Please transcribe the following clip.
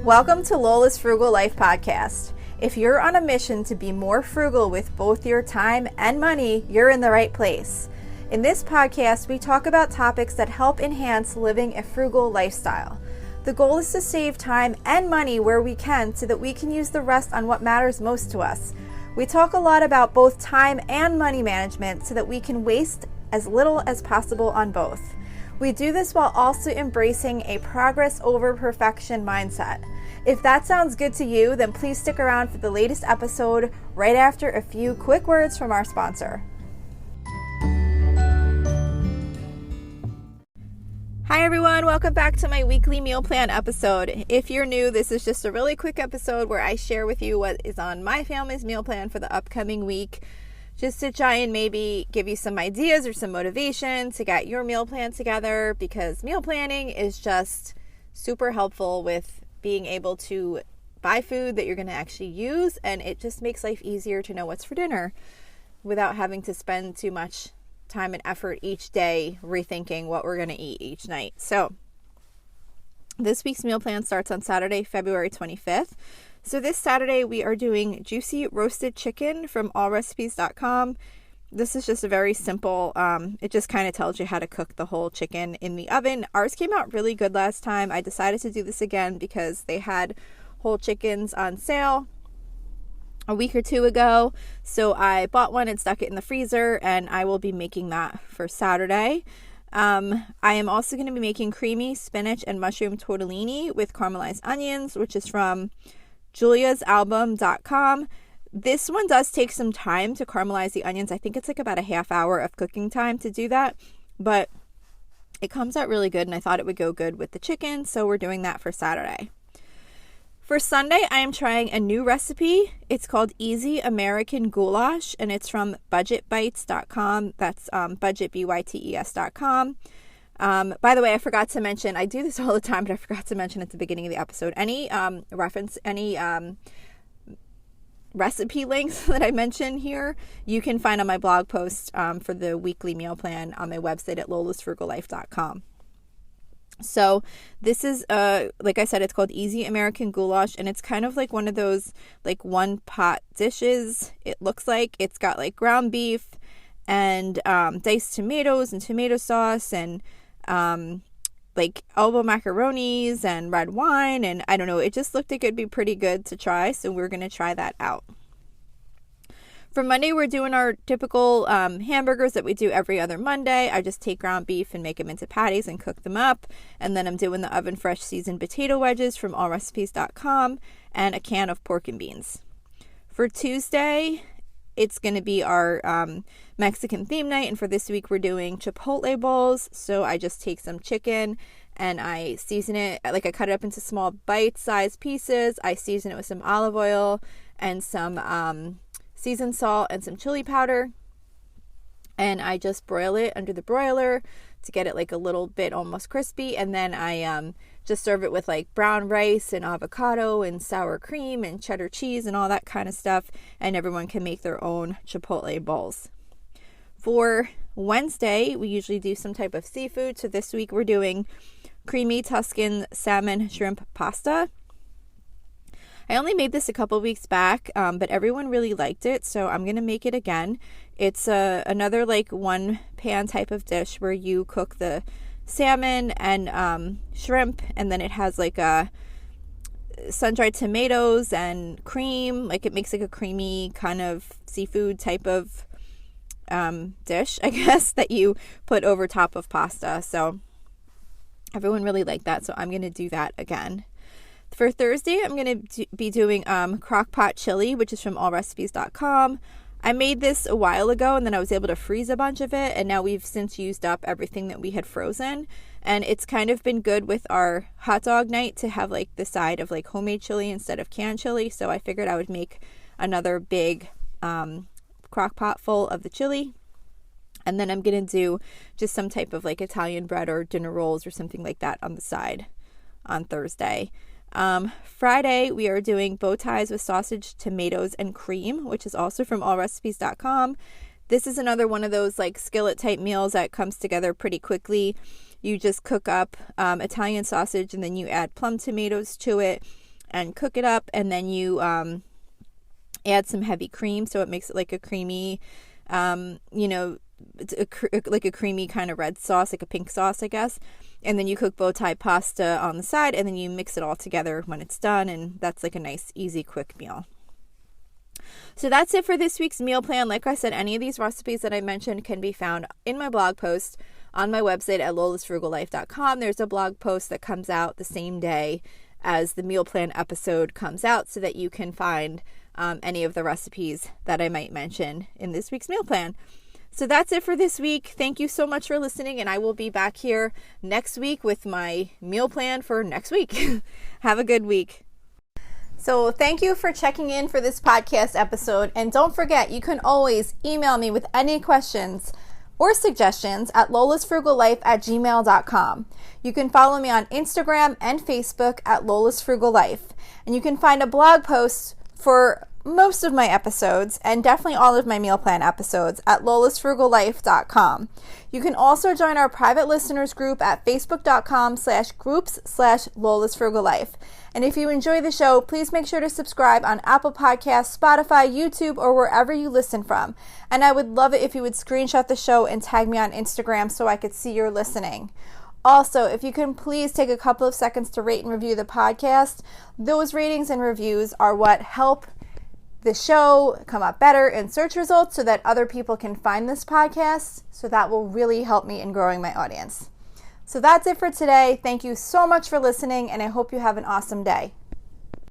Welcome to Lola's Frugal Life Podcast. If you're on a mission to be more frugal with both your time and money, you're in the right place. In this podcast, we talk about topics that help enhance living a frugal lifestyle. The goal is to save time and money where we can so that we can use the rest on what matters most to us. We talk a lot about both time and money management so that we can waste as little as possible on both. We do this while also embracing a progress over perfection mindset. If that sounds good to you, then please stick around for the latest episode right after a few quick words from our sponsor. Hi everyone, welcome back to my weekly meal plan episode. If you're new, this is just a really quick episode where I share with you what is on my family's meal plan for the upcoming week, just to try and maybe give you some ideas or some motivation to get your meal plan together, because meal planning is just super helpful with being able to buy food that you're going to actually use, and it just makes life easier to know what's for dinner without having to spend too much time and effort each day rethinking what we're going to eat each night. So this week's meal plan starts on Saturday, February 25th. So this Saturday we are doing juicy roasted chicken from allrecipes.com. This is just a very simple, it just kind of tells you how to cook the whole chicken in the oven. Ours came out really good last time. I decided to do this again because they had whole chickens on sale a week or two ago. So I bought one and stuck it in the freezer, and I will be making that for Saturday. I am also going to be making creamy spinach and mushroom tortellini with caramelized onions, which is from juliasalbum.com. This one does take some time to caramelize the onions. I think it's like about a half hour of cooking time to do that, but it comes out really good, and I thought it would go good with the chicken, so we're doing that for Saturday. For Sunday, I am trying a new recipe. It's called Easy American Goulash, and it's from budgetbites.com. That's budgetbytes.com. By the way, I forgot to mention, I do this all the time, but I forgot to mention at the beginning of the episode, any recipe links that I mention here, you can find on my blog post for the weekly meal plan on my website at lolasfrugallife.com. So this is, like I said, it's called Easy American Goulash, and it's kind of like one of those like one pot dishes. It looks like it's got like ground beef and diced tomatoes and tomato sauce and like elbow macaronis and red wine, and I don't know, it just looked like it'd be pretty good to try, so we're going to try that out. For Monday, we're doing our typical hamburgers that we do every other Monday. I just take ground beef and make them into patties and cook them up, and then I'm doing the oven fresh seasoned potato wedges from allrecipes.com and a can of pork and beans. For Tuesday, it's going to be our Mexican theme night, and for this week we're doing chipotle bowls. So I just take some chicken and I season it, like I cut it up into small bite-sized pieces. I season it with some olive oil and some seasoned salt and some chili powder, and I just broil it under the broiler to get it like a little bit almost crispy, and then I just serve it with like brown rice and avocado and sour cream and cheddar cheese and all that kind of stuff, and everyone can make their own chipotle bowls. For Wednesday, we usually do some type of seafood, so this week we're doing creamy Tuscan salmon shrimp pasta. I only made this a couple weeks back, but everyone really liked it, so I'm going to make it again. It's another like one pan type of dish where you cook the salmon and shrimp, and then it has like sun-dried tomatoes and cream. Like it makes like a creamy kind of seafood type of dish, I guess, that you put over top of pasta. So everyone really liked that, so I'm going to do that again. For Thursday, I'm going to be doing crock pot chili, which is from allrecipes.com. I made this a while ago, and then I was able to freeze a bunch of it, and now we've since used up everything that we had frozen, and it's kind of been good with our hot dog night to have like the side of like homemade chili instead of canned chili, so I figured I would make another big crock pot full of the chili, and then I'm going to do just some type of like Italian bread or dinner rolls or something like that on the side on Thursday. Friday, we are doing bow ties with sausage, tomatoes, and cream, which is also from allrecipes.com. This is another one of those like skillet type meals that comes together pretty quickly. You just cook up Italian sausage, and then you add plum tomatoes to it. and cook it up, and then you add some heavy cream, so it makes it like a creamy, it's like a creamy kind of red sauce, like a pink sauce, I guess. And then you cook bow tie pasta on the side, and then you mix it all together when it's done, and that's like a nice, easy, quick meal. So that's it for this week's meal plan. Like I said, any of these recipes that I mentioned can be found in my blog post on my website at lolasfrugallife.com. There's a blog post that comes out the same day as the meal plan episode comes out, so that you can find any of the recipes that I might mention in this week's meal plan. So that's it for this week. Thank you so much for listening, and I will be back here next week with my meal plan for next week. Have a good week. So thank you for checking in for this podcast episode, and don't forget, you can always email me with any questions or suggestions at lolasfrugallife@gmail.com. You can follow me on Instagram and Facebook at lolasfrugallife, and you can find a blog post for most of my episodes and definitely all of my meal plan episodes at lolasfrugallife.com. You can also join our private listeners group at facebook.com/groups/lolasfrugallife. And if you enjoy the show, please make sure to subscribe on Apple Podcasts, Spotify, YouTube, or wherever you listen from. And I would love it if you would screenshot the show and tag me on Instagram so I could see you're listening. Also, if you can please take a couple of seconds to rate and review the podcast. Those ratings and reviews are what help the show come up better in search results so that other people can find this podcast. So that will really help me in growing my audience. So that's it for today. Thank you so much for listening, and I hope you have an awesome day.